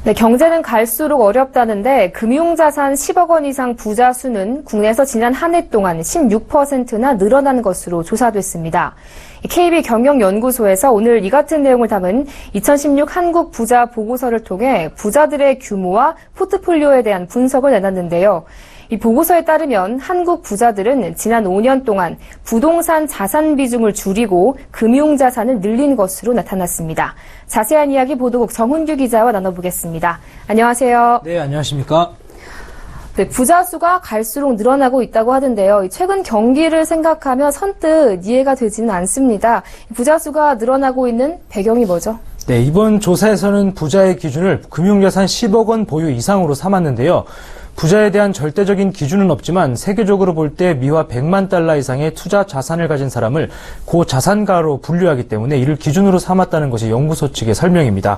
네, 경제는 갈수록 어렵다는데 금융자산 10억 원 이상 부자 수는 국내에서 지난 한 해 동안 16%나 늘어난 것으로 조사됐습니다. KB경영연구소에서 오늘 이 같은 내용을 담은 2016 한국 부자 보고서를 통해 부자들의 규모와 포트폴리오에 대한 분석을 내놨는데요. 이 보고서에 따르면 한국 부자들은 지난 5년 동안 부동산 자산 비중을 줄이고 금융자산을 늘린 것으로 나타났습니다. 자세한 이야기 보도국 정훈규 기자와 나눠보겠습니다. 안녕하세요. 네, 안녕하십니까. 네, 부자 수가 갈수록 늘어나고 있다고 하던데요. 최근 경기를 생각하며 선뜻 이해가 되지는 않습니다. 부자 수가 늘어나고 있는 배경이 뭐죠? 네, 이번 조사에서는 부자의 기준을 금융자산 10억 원 보유 이상으로 삼았는데요. 부자에 대한 절대적인 기준은 없지만 세계적으로 볼 때 미화 100만 달러 이상의 투자 자산을 가진 사람을 고자산가로 분류하기 때문에 이를 기준으로 삼았다는 것이 연구소 측의 설명입니다.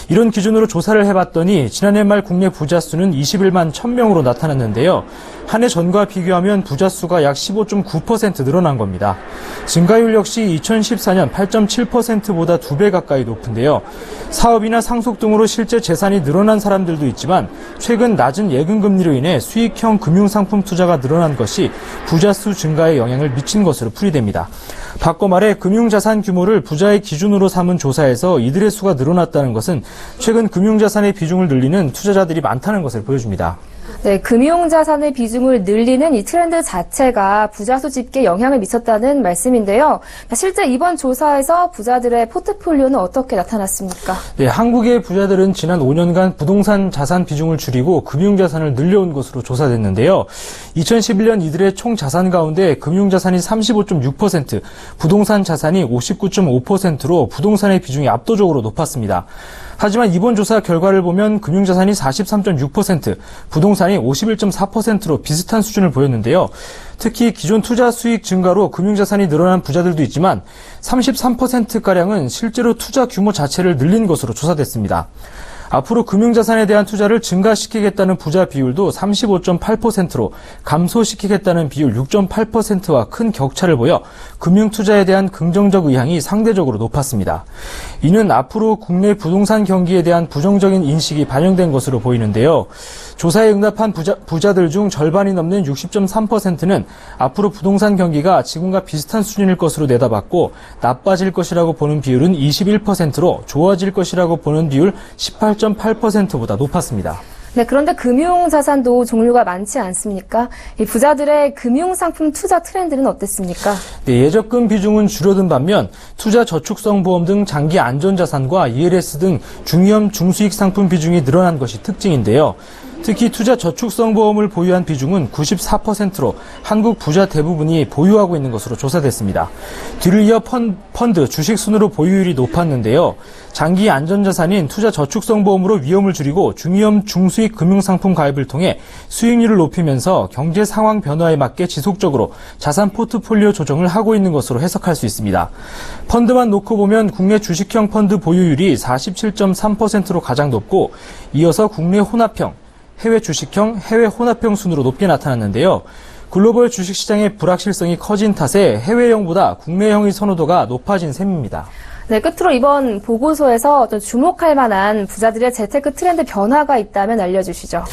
이런 기준으로 조사를 해봤더니 지난해 말 국내 부자 수는 21만 1000명으로 나타났는데요. 한 해 전과 비교하면 부자 수가 약 15.9% 늘어난 겁니다. 증가율 역시 2014년 8.7%보다 2배 가까이 높은데요. 사업이나 상속 등으로 실제 재산이 늘어난 사람들도 있지만 최근 낮은 예금금리로 인해 수익형 금융상품 투자가 늘어난 것이 부자 수 증가에 영향을 미친 것으로 풀이됩니다. 바꿔 말해 금융자산 규모를 부자의 기준으로 삼은 조사에서 이들의 수가 늘어났다는 것은 최근 금융자산의 비중을 늘리는 투자자들이 많다는 것을 보여줍니다. 네, 금융자산의 비중을 늘리는 이 트렌드 자체가 부자수 집계에 영향을 미쳤다는 말씀인데요. 실제 이번 조사에서 부자들의 포트폴리오는 어떻게 나타났습니까? 네, 한국의 부자들은 지난 5년간 부동산 자산 비중을 줄이고 금융자산을 늘려온 것으로 조사됐는데요. 2011년 이들의 총 자산 가운데 금융자산이 35.6%, 부동산 자산이 59.5%로 부동산의 비중이 압도적으로 높았습니다. 하지만 이번 조사 결과를 보면 금융자산이 43.6%, 부동산이 51.4%로 비슷한 수준을 보였는데요. 특히 기존 투자 수익 증가로 금융자산이 늘어난 부자들도 있지만 33%가량은 실제로 투자 규모 자체를 늘린 것으로 조사됐습니다. 앞으로 금융자산에 대한 투자를 증가시키겠다는 부자 비율도 35.8%로 감소시키겠다는 비율 6.8%와 큰 격차를 보여 금융투자에 대한 긍정적 의향이 상대적으로 높았습니다. 이는 앞으로 국내 부동산 경기에 대한 부정적인 인식이 반영된 것으로 보이는데요. 조사에 응답한 부자들 중 절반이 넘는 60.3%는 앞으로 부동산 경기가 지금과 비슷한 수준일 것으로 내다봤고 나빠질 것이라고 보는 비율은 21%로 좋아질 것이라고 보는 비율 18.8%보다 높았습니다. 네, 그런데 금융자산도 종류가 많지 않습니까? 이 부자들의 금융상품 투자 트렌드는 어땠습니까? 네, 예적금 비중은 줄어든 반면 투자 저축성 보험 등 장기 안전자산과 ELS 등 중위험 중수익 상품 비중이 늘어난 것이 특징인데요. 특히 투자 저축성 보험을 보유한 비중은 94%로 한국 부자 대부분이 보유하고 있는 것으로 조사됐습니다. 뒤를 이어 펀드, 주식 순으로 보유율이 높았는데요. 장기 안전자산인 투자 저축성 보험으로 위험을 줄이고 중위험 중수익 금융상품 가입을 통해 수익률을 높이면서 경제 상황 변화에 맞게 지속적으로 자산 포트폴리오 조정을 하고 있는 것으로 해석할 수 있습니다. 펀드만 놓고 보면 국내 주식형 펀드 보유율이 47.3%로 가장 높고 이어서 국내 혼합형, 해외 주식형, 해외 혼합형 순으로 높게 나타났는데요. 글로벌 주식시장의 불확실성이 커진 탓에 해외형보다 국내형의 선호도가 높아진 셈입니다. 네, 끝으로 이번 보고서에서 좀 주목할 만한 부자들의 재테크 트렌드 변화가 있다면 알려주시죠.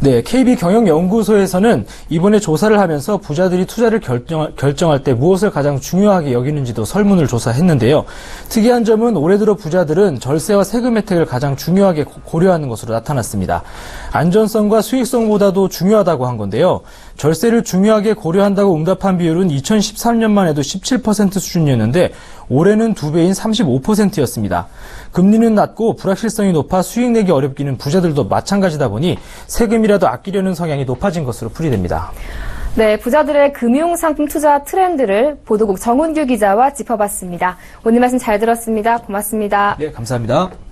네, KB경영연구소에서는 이번에 조사를 하면서 부자들이 투자를 결정할 때 무엇을 가장 중요하게 여기는지도 설문을 조사했는데요. 특이한 점은 올해 들어 부자들은 절세와 세금 혜택을 가장 중요하게 고려하는 것으로 나타났습니다. 안전성과 수익성보다도 중요하다고 한 건데요. 절세를 중요하게 고려한다고 응답한 비율은 2013년만 해도 17% 수준이었는데 올해는 2배인 35%였습니다. 금리는 낮고 불확실성이 높아 수익 내기 어렵기는 부자들도 마찬가지다 보니 세금이라도 아끼려는 성향이 높아진 것으로 풀이됩니다. 네, 부자들의 금융상품 투자 트렌드를 보도국 정훈규 기자와 짚어봤습니다. 오늘 말씀 잘 들었습니다. 고맙습니다. 네, 감사합니다.